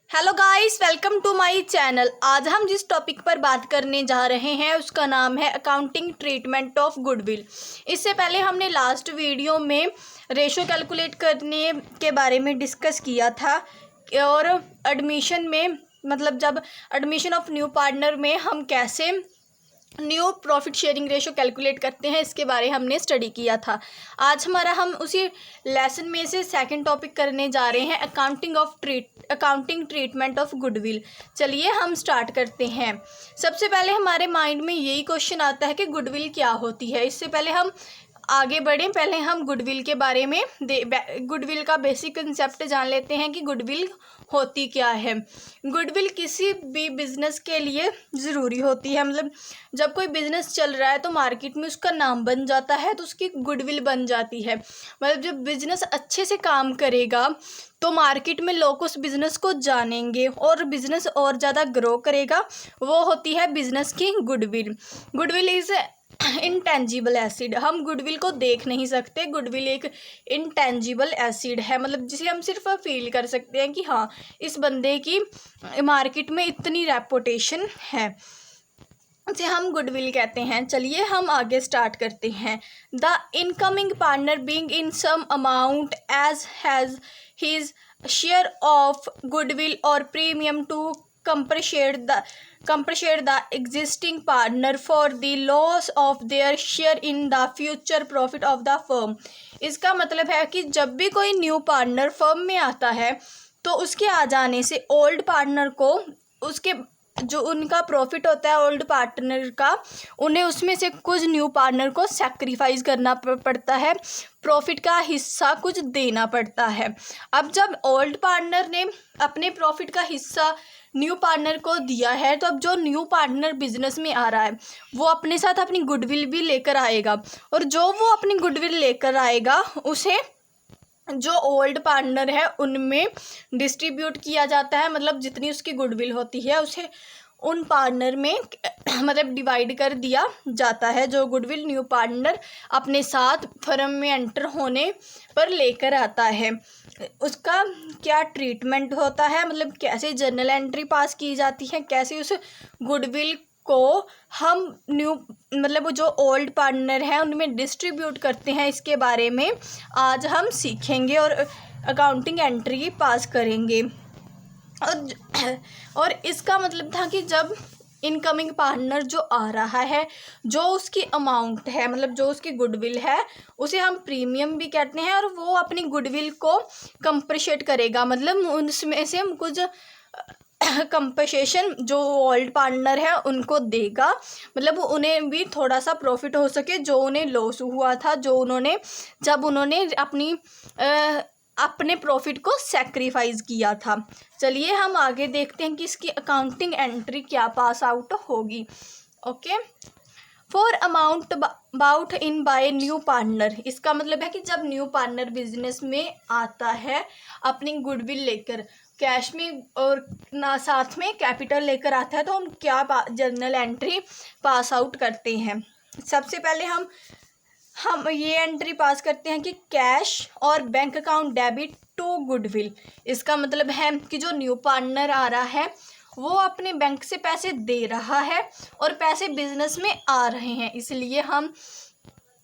Hello guys, welcome to my channel. आज हम जिस टॉपिक पर बात करने जा रहे हैं उसका नाम है अकाउंटिंग ट्रीटमेंट ऑफ गुडविल। इससे पहले हमने लास्ट वीडियो में रेशो कैलकुलेट करने के बारे में डिस्कस किया था और एडमिशन में जब एडमिशन ऑफ न्यू पार्टनर में हम कैसे new profit sharing ratio calculate करते हैं इसके बारे हमने स्टडी किया था। आज हम उसी लेसन में से सेकंड टॉपिक करने जा रहे हैं अकाउंटिंग ट्रीटमेंट ऑफ गुडविल। चलिए हम स्टार्ट करते हैं। सबसे पहले हमारे माइंड में यही क्वेश्चन आता है कि गुडविल क्या होती है। इससे पहले हम आगे बढ़ें, पहले हम गुडविल के बारे में गुडविल का बेसिक कंसेप्ट जान लेते हैं कि गुडविल होती क्या है। गुडविल किसी भी बिजनेस के लिए ज़रूरी होती है। जब कोई बिजनेस चल रहा है तो मार्केट में उसका नाम बन जाता है तो उसकी गुडविल बन जाती है। जब बिजनेस अच्छे से काम करेगा तो मार्केट में लोग उस बिज़नेस को जानेंगे और बिज़नेस और ज़्यादा ग्रो करेगा। वो होती है बिज़नेस की goodwill. Goodwill is intangible acid. हम गुडविल को देख नहीं सकते। गुडविल एक इनटेंजिबल एसिड है, जिसे हम सिर्फ फील कर सकते हैं कि हाँ, इस बंदे की मार्केट में इतनी रेपुटेशन है, इसे हम गुडविल कहते हैं। चलिए हम आगे स्टार्ट करते हैं। The incoming partner being in some amount as has his share of goodwill और premium to compensate the existing partner for the loss of their share in the future profit of the firm। इसका मतलब है कि जब भी कोई new partner firm में आता है तो उसके आ जाने से ओल्ड पार्टनर को उसके जो उनका प्रॉफिट होता है ओल्ड पार्टनर का, उन्हें उसमें से कुछ न्यू पार्टनर को सैक्रिफाइस करना पड़ता है, प्रॉफिट का हिस्सा कुछ देना पड़ता है। अब जब ओल्ड पार्टनर ने अपने प्रॉफिट का हिस्सा न्यू पार्टनर को दिया है तो अब जो न्यू पार्टनर बिजनेस में आ रहा है वो अपने साथ अपनी गुडविल भी लेकर आएगा, और जो वो अपनी गुडविल लेकर आएगा उसे जो ओल्ड पार्टनर है उनमें डिस्ट्रीब्यूट किया जाता है। जितनी उसकी गुडविल होती है उसे उन पार्टनर में डिवाइड कर दिया जाता है। जो गुडविल न्यू पार्टनर अपने साथ फर्म में एंटर होने पर लेकर आता है उसका क्या ट्रीटमेंट होता है, कैसे जर्नल एंट्री पास की जाती है, कैसे उस गुडविल को हम न्यू जो ओल्ड पार्टनर है उनमें डिस्ट्रीब्यूट करते हैं, इसके बारे में आज हम सीखेंगे और अकाउंटिंग एंट्री पास करेंगे। और इसका मतलब था कि जब इनकमिंग पार्टनर जो आ रहा है, जो उसकी अमाउंट है, जो उसकी गुडविल है, उसे हम प्रीमियम भी कहते हैं, और वो अपनी गुडविल को कंप्रिशिएट करेगा। उसमें से हम कुछ कंपनसेशन जो ओल्ड पार्टनर है उनको देगा, उन्हें भी थोड़ा सा प्रॉफिट हो सके जो उन्हें लॉस हुआ था, जब उन्होंने अपने प्रॉफिट को सैक्रिफाइस किया था। चलिए हम आगे देखते हैं कि इसकी अकाउंटिंग एंट्री क्या पास आउट होगी। Okay, for amount bought in by new partner. इसका मतलब है कि जब न्यू पार्टनर बिजनेस में आता है अपनी गुडविल लेकर कैश में और ना साथ में कैपिटल लेकर आता है, तो हम क्या जर्नल एंट्री पास आउट करते हैं। सबसे पहले हम ये एंट्री पास करते हैं कि कैश और bank account debit to goodwill. इसका मतलब है कि जो न्यू पार्टनर आ रहा है वो अपने बैंक से पैसे दे रहा है और पैसे बिजनेस में आ रहे हैं, इसलिए हम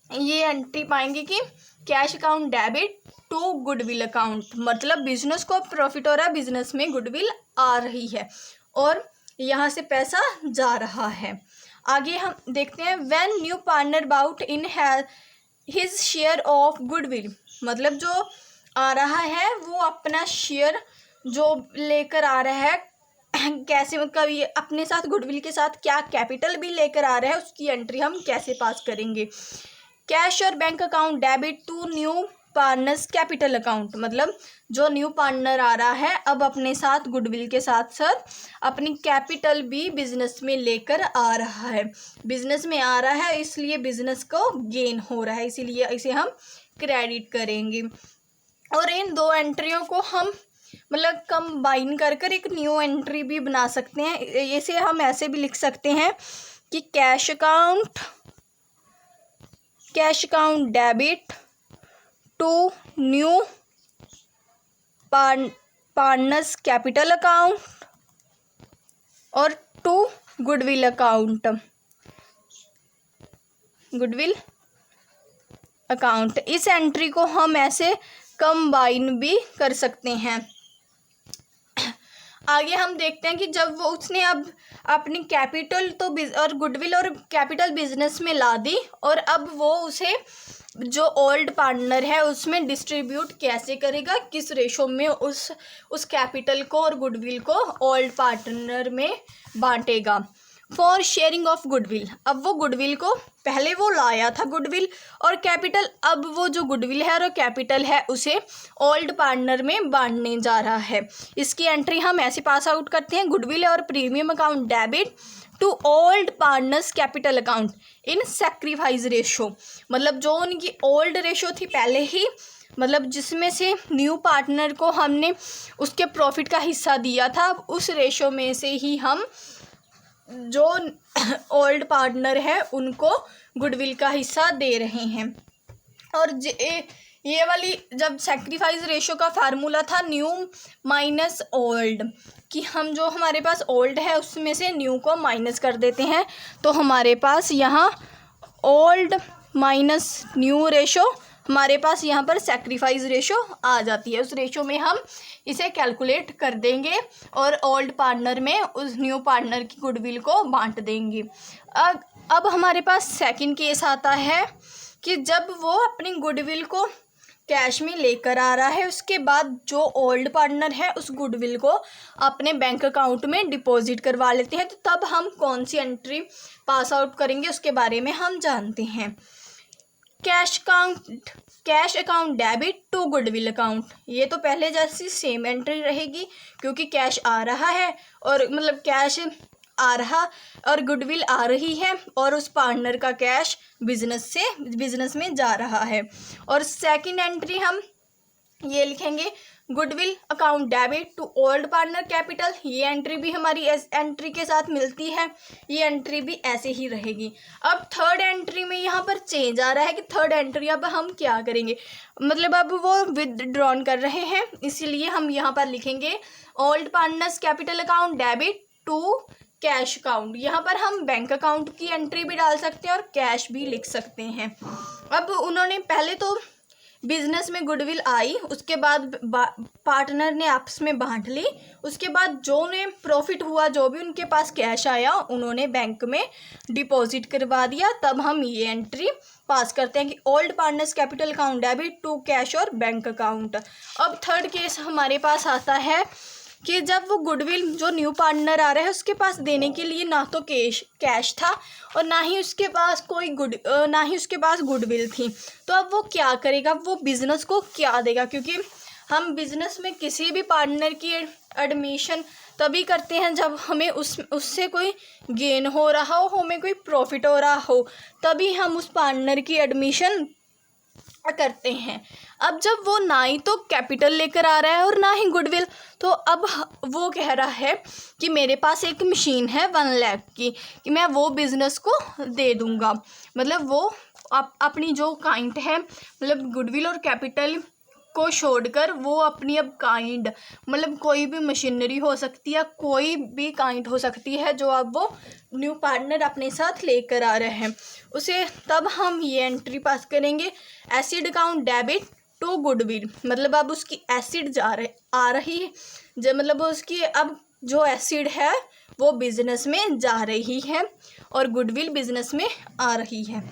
ये एंट्री पाएंगे कि cash account debit to goodwill account. Business को प्रॉफिट हो रहा है, बिजनेस में गुडविल आ रही है और यहाँ से पैसा जा रहा है। आगे हम देखते हैं when new partner bought in his share of goodwill. जो आ रहा है वो अपना शेयर जो लेकर आ रहा है, कैसे ये अपने साथ गुडविल के साथ क्या कैपिटल भी लेकर आ रहा है, उसकी एंट्री हम कैसे पास करेंगे। कैश और bank account debit to new partners capital account. जो न्यू पार्टनर आ रहा है अब अपने साथ गुडविल के साथ साथ अपनी कैपिटल भी बिजनेस में लेकर आ रहा है, बिजनेस में आ रहा है, इसलिए बिजनेस को गेन हो रहा है, इसीलिए इसे हम क्रेडिट करेंगे। और इन दो एंट्रियों को हम कंबाइन कर एक न्यू एंट्री भी बना सकते हैं। इसे हम ऐसे भी लिख सकते हैं कि cash account debit to new partners capital account और 2 गुडविल अकाउंट। गुडविल अकाउंट, इस एंट्री को हम ऐसे कंबाइन भी कर सकते हैं। आगे हम देखते हैं कि जब वो उसने अब अपनी कैपिटल तो और गुडविल और कैपिटल बिजनेस में ला दी, और अब वो उसे जो ओल्ड पार्टनर है उसमें डिस्ट्रीब्यूट कैसे करेगा, किस रेशो में उस कैपिटल को और गुडविल को ओल्ड पार्टनर में बांटेगा। फॉर शेयरिंग ऑफ गुडविल, अब वो गुडविल को पहले वो लाया था गुडविल और कैपिटल, अब वो जो गुडविल है और कैपिटल है उसे ओल्ड पार्टनर में बांटने जा रहा है। इसकी एंट्री हम ऐसे पास आउट करते हैं, गुडविल और premium account debit to old partners capital account in sacrifice ratio. मतलब जो उनकी ओल्ड रेशो थी पहले ही, मतलब जिसमें से न्यू पार्टनर को हमने उसके प्रॉफिट का हिस्सा दिया था, उस रेशो में से ही हम जो ओल्ड पार्टनर है उनको गुडविल का हिस्सा दे रहे हैं। और ये वाली जब सैक्रिफाइस रेशो का फार्मूला था न्यू माइनस ओल्ड, कि हम जो हमारे पास ओल्ड है उसमें से न्यू को माइनस कर देते हैं, तो हमारे पास यहाँ ओल्ड माइनस न्यू रेशो, हमारे पास यहाँ पर सैक्रिफाइस रेशो आ जाती है। उस रेशो में हम इसे कैलकुलेट कर देंगे और ओल्ड पार्टनर में उस न्यू पार्टनर की गुडविल को बांट देंगे। अब हमारे पास सेकंड केस आता है कि जब वो अपनी गुडविल को कैश में लेकर आ रहा है, उसके बाद जो ओल्ड पार्टनर है उस गुडविल को अपने बैंक अकाउंट में डिपॉजिट करवा लेते हैं, तो तब हम कौन सी एंट्री पास आउट करेंगे उसके बारे में हम जानते हैं। Cash account debit to goodwill account, ये तो पहले जैसी सेम एंट्री रहेगी क्योंकि कैश आ रहा है और मतलब कैश आ रहा और गुडविल आ रही है और उस पार्टनर का कैश बिजनेस में जा रहा है। और सेकंड एंट्री हम ये लिखेंगे goodwill account debit to old partner capital, ये एंट्री भी हमारी इस एंट्री के साथ मिलती है, ये एंट्री भी ऐसे ही रहेगी। अब थर्ड एंट्री में यहाँ पर चेंज आ रहा है कि थर्ड एंट्री अब हम क्या करेंगे, मतलब अब वो विदड्रॉन कर रहे हैं, इसीलिए हम यहाँ पर लिखेंगे old partners capital account debit to cash account. यहाँ पर हम बैंक अकाउंट की एंट्री भी डाल सकते हैं और कैश भी लिख सकते हैं। अब उन्होंने पहले तो बिजनेस में गुडविल आई, उसके बाद पार्टनर ने आपस में बांट ली, उसके बाद जो ने प्रॉफिट हुआ, जो भी उनके पास कैश आया उन्होंने बैंक में डिपॉजिट करवा दिया। तब हम ये एंट्री पास करते हैं कि old partners capital account debit to cash और बैंक अकाउंट। अब थर्ड केस हमारे पास आता है कि जब वो गुडविल जो न्यू पार्टनर आ रहा है उसके पास देने के लिए ना तो कैश था और ना ही उसके पास गुडविल थी, तो अब वो क्या करेगा, वो बिज़नेस को क्या देगा, क्योंकि हम बिज़नेस में किसी भी पार्टनर की एडमिशन तभी करते हैं जब हमें उससे कोई गेन हो रहा हो, हमें कोई प्रॉफिट हो रहा हो, तभी हम उस पार्टनर की एडमिशन करते हैं। अब जब वो ना ही तो कैपिटल लेकर आ रहा है और ना ही गुडविल, तो अब वो कह रहा है कि मेरे पास एक मशीन है 1 लाख की कि मैं वो बिज़नेस को दे दूंगा। मतलब वो अपनी जो काइंड है, मतलब गुडविल और कैपिटल को छोड़कर वो अपनी अब काइंड, मतलब कोई भी मशीनरी हो सकती है, कोई भी काइंड हो सकती है जो अब वो न्यू पार्टनर अपने साथ लेकर आ रहे हैं, उसे तब हम ये एंट्री पास करेंगे acid account debit to goodwill. मतलब अब उसकी एसिड आ रही है, जब मतलब उसकी अब जो एसिड है वो बिजनेस में जा रही है और गुडविल बिजनेस में आ रही है।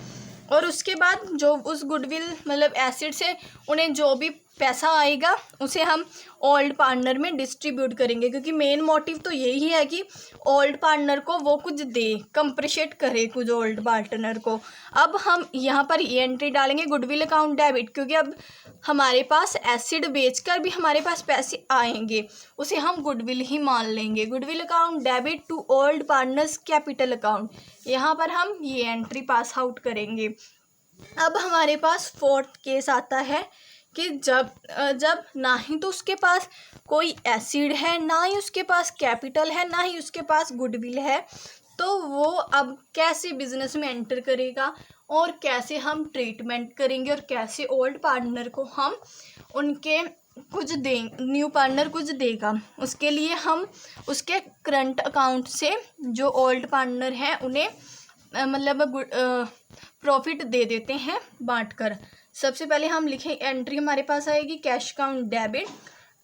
और उसके बाद जो उस गुडविल मतलब एसिड से उन्हें जो भी पैसा आएगा उसे हम ओल्ड पार्टनर में डिस्ट्रीब्यूट करेंगे, क्योंकि मेन मोटिव तो यही है कि ओल्ड पार्टनर को वो कुछ दे, कंप्रिशिएट करे कुछ ओल्ड पार्टनर को। अब हम यहाँ पर ये एंट्री डालेंगे गुडविल अकाउंट डेबिट, क्योंकि अब हमारे पास एसिड बेचकर भी हमारे पास पैसे आएंगे, उसे हम गुडविल ही मान लेंगे। Goodwill account debit to old partners capital account, यहाँ पर हम ये एंट्री पास आउट करेंगे। अब हमारे पास फोर्थ केस आता है कि जब ना ही तो उसके पास कोई एसिड है, ना ही उसके पास कैपिटल है, ना ही उसके पास गुडविल है, तो वो अब कैसे बिजनेस में एंटर करेगा और कैसे हम ट्रीटमेंट करेंगे और कैसे ओल्ड पार्टनर को हम उनके कुछ दे न्यू पार्टनर कुछ देगा, उसके लिए हम उसके करंट अकाउंट से जो ओल्ड पार्टनर हैं उन्हें मतलब प्रॉफिट दे देते हैं बांटकर। सबसे पहले हम लिखें, एंट्री हमारे पास आएगी कैश अकाउंट डेबिट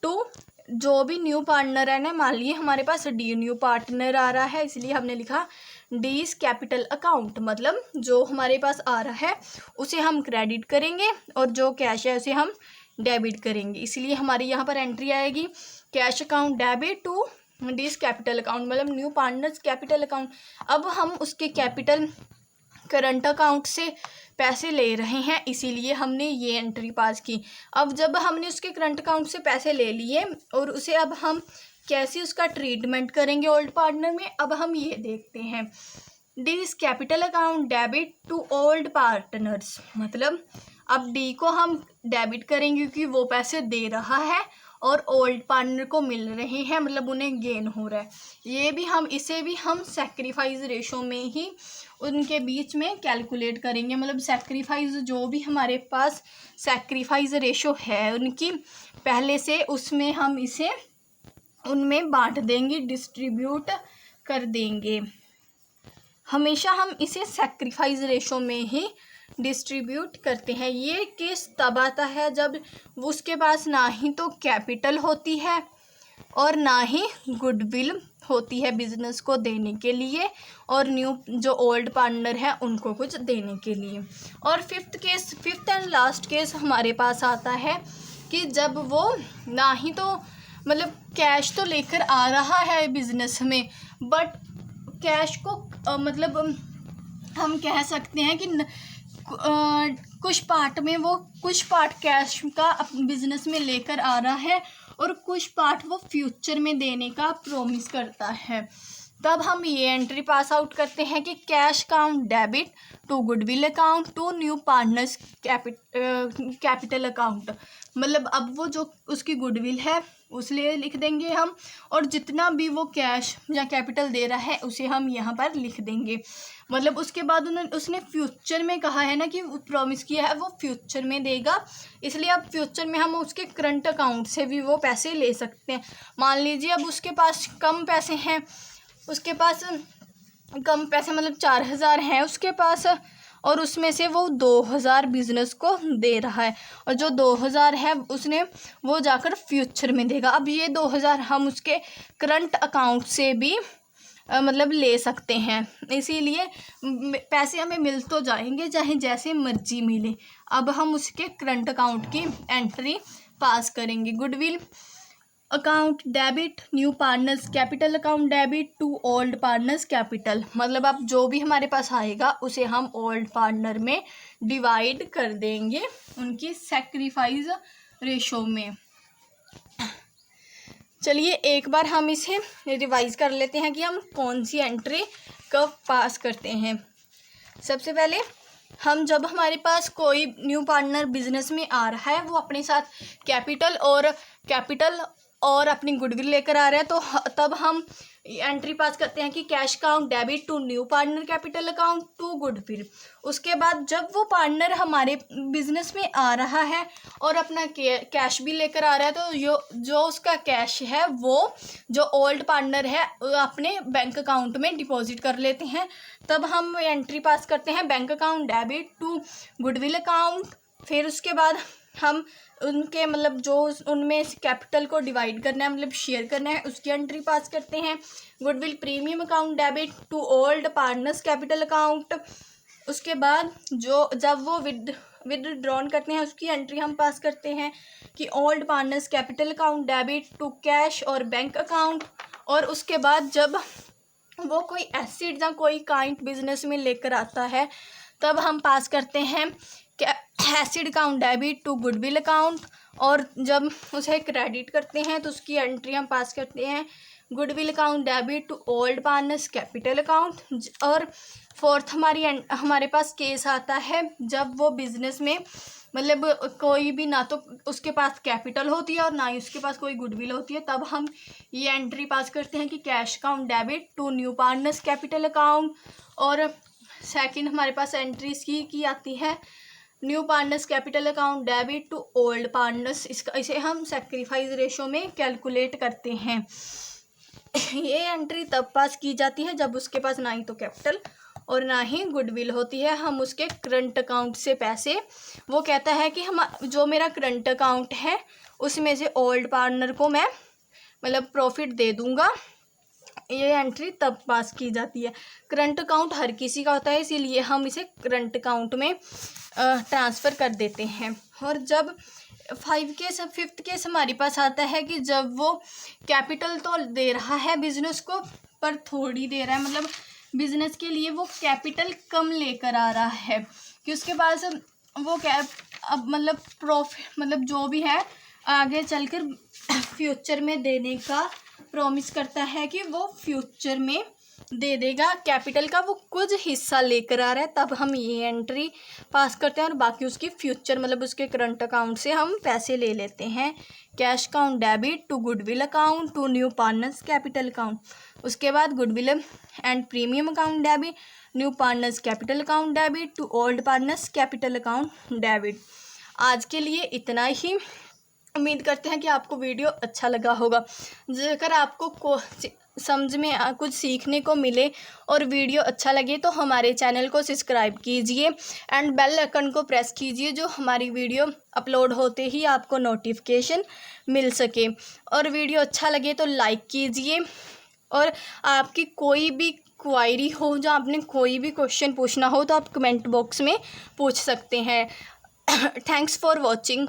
टू जो भी न्यू पार्टनर है ना, मान लीजिए हमारे पास डी न्यू पार्टनर आ रहा है, इसलिए हमने लिखा डी इज कैपिटल अकाउंट, मतलब जो हमारे पास आ रहा है उसे हम क्रेडिट करेंगे और जो कैश है उसे हम डेबिट करेंगे। इसलिए हमारी यहाँ पर एंट्री आएगी cash account debit to D is capital account, मतलब न्यू पार्टनर्स कैपिटल अकाउंट। अब हम उसके कैपिटल करंट अकाउंट से पैसे ले रहे हैं, इसीलिए हमने ये एंट्री पास की। अब जब हमने उसके करंट अकाउंट से पैसे ले लिए और उसे अब हम कैसे उसका ट्रीटमेंट करेंगे ओल्ड पार्टनर में, अब हम ये देखते हैं। The is capital account debit to old partners, मतलब अब डी को हम डेबिट करेंगे क्योंकि वो पैसे दे रहा है और ओल्ड पार्टनर को मिल रहे हैं, मतलब उन्हें गेन हो रहा है। ये भी हम इसे भी हम सैक्रिफाइस रेशो में ही उनके बीच में कैलकुलेट करेंगे, मतलब सैक्रिफाइस जो भी हमारे पास सैक्रिफाइस रेशो है उनकी पहले से, उसमें हम इसे उनमें बांट देंगे, डिस्ट्रीब्यूट कर देंगे। हमेशा हम इसे सैक्रिफाइस रेशो में ही डिस्ट्रीब्यूट करते हैं। ये केस तब आता है जब उसके पास ना ही तो कैपिटल होती है और ना ही गुडविल होती है बिजनेस को देने के लिए और न्यू जो ओल्ड पार्टनर है उनको कुछ देने के लिए। और फिफ्थ एंड लास्ट केस हमारे पास आता है कि जब वो ना ही तो मतलब कैश तो लेकर आ रहा है बिजनेस में, बट कैश को मतलब हम कह सकते हैं कि कुछ पार्ट कैश का बिजनेस में लेकर आ रहा है और कुछ पार्ट वो फ्यूचर में देने का प्रॉमिस करता है। तब हम ये एंट्री पास आउट करते हैं कि cash account debit to goodwill account to new partners capital account, मतलब अब वो जो उसकी गुडविल है उसलिए लिख देंगे हम, और जितना भी वो कैश या कैपिटल दे रहा है उसे हम यहाँ पर लिख देंगे। मतलब उसके बाद उसने फ्यूचर में कहा है ना कि प्रॉमिस किया है वो फ्यूचर में देगा, इसलिए अब फ्यूचर में हम उसके करंट अकाउंट से भी वो पैसे ले सकते हैं। मान लीजिए अब उसके पास कम पैसे हैं, उसके पास कम पैसे मतलब 4,000 हैं उसके पास, और उसमें से वो 2,000 बिजनेस को दे रहा है और जो 2,000 है उसने वो जाकर फ्यूचर में देगा। अब ये 2,000 हम उसके करंट अकाउंट से भी मतलब ले सकते हैं, इसीलिए पैसे हमें मिल तो जाएंगे चाहे जैसे मर्जी मिले। अब हम उसके करंट अकाउंट की एंट्री पास करेंगे। Goodwill account debit new partners capital account debit to old partners capital, मतलब अब जो भी हमारे पास आएगा उसे हम ओल्ड पार्टनर में डिवाइड कर देंगे उनकी सैक्रिफाइस रेशो में। चलिए एक बार हम इसे रिवाइज कर लेते हैं कि हम कौन सी एंट्री कब पास करते हैं। सबसे पहले हम जब हमारे पास कोई न्यू पार्टनर बिजनेस में आ रहा है, वो अपने साथ कैपिटल और अपनी गुडविल लेकर आ रहा है, तो तब हम एंट्री पास करते हैं कि cash account debit to new partner capital account to goodwill. उसके बाद जब वो पार्टनर हमारे बिजनेस में आ रहा है और अपना कैश भी लेकर आ रहा है, तो जो उसका कैश है वो जो ओल्ड पार्टनर है अपने बैंक अकाउंट में डिपॉजिट कर लेते हैं। तब हम एंट्री पास करते हैं bank account debit to goodwill account. फिर उसके बाद हम उनके मतलब जो उनमें कैपिटल को डिवाइड करना है मतलब शेयर करना है उसकी एंट्री पास करते हैं। Goodwill premium account debit to old partners capital account. उसके बाद जब वो विदड्रॉन करते हैं उसकी एंट्री हम पास करते हैं कि old partners capital account debit to cash और बैंक अकाउंट। और उसके बाद जब वो कोई एसेट या कोई काइंड बिजनेस में लेकर आता है तब हम पास करते हैं acid account debit to goodwill account. और जब उसे क्रेडिट करते हैं तो उसकी एंट्री हम पास करते हैं goodwill account debit to old partners capital account. और फोर्थ हमारे पास केस आता है जब वो बिजनेस में मतलब कोई भी ना तो उसके पास कैपिटल होती है और ना ही उसके पास कोई गुडविल होती है, तब हम ये एंट्री पास करते हैं कि cash account debit to new partners capital account. और सेकंड हमारे पास एंट्रीज की आती है new partners capital account debit to old partners, इसे हम सेक्रीफाइस रेशो में कैलकुलेट करते हैं। ये एंट्री तब पास की जाती है जब उसके पास ना ही तो कैपिटल और ना ही गुडविल होती है। हम उसके करंट अकाउंट से पैसे, वो कहता है कि हम जो मेरा करंट अकाउंट है उसमें से ओल्ड पार्टनर को मैं मतलब प्रॉफिट दे दूंगा। ये एंट्री तब पास की जाती है। करंट अकाउंट हर किसी का होता है, इसीलिए हम इसे करंट अकाउंट में ट्रांसफ़र कर देते हैं। और जब फिफ्थ केस हमारे पास आता है कि जब वो कैपिटल तो दे रहा है बिजनेस को पर थोड़ी दे रहा है, मतलब बिजनेस के लिए वो कैपिटल कम लेकर आ रहा है कि उसके पास वो अब मतलब प्रॉफिट मतलब जो भी है आगे चलकर फ्यूचर में देने का प्रॉमिस करता है कि वो फ्यूचर में दे देगा कैपिटल का, वो कुछ हिस्सा लेकर आ रहा है, तब हम ये एंट्री पास करते हैं और बाकी उसकी फ्यूचर मतलब उसके करंट अकाउंट से हम पैसे ले लेते हैं। Cash account debit to goodwill account to new partners capital account, उसके बाद goodwill and premium account debit, new partners capital account debit to old partners capital account debit. आज के लिए इतना ही। उम्मीद करते हैं कि आपको वीडियो अच्छा लगा होगा। अगर आपको समझ में कुछ सीखने को मिले और वीडियो अच्छा लगे तो हमारे चैनल को सब्सक्राइब कीजिए एंड बेल आइकन को प्रेस कीजिए, जो हमारी वीडियो अपलोड होते ही आपको नोटिफिकेशन मिल सके। और वीडियो अच्छा लगे तो लाइक कीजिए, और आपकी कोई भी क्वायरी हो, जो आपने कोई भी क्वेश्चन पूछना हो तो आप कमेंट बॉक्स में पूछ सकते हैं। Thanks for watching.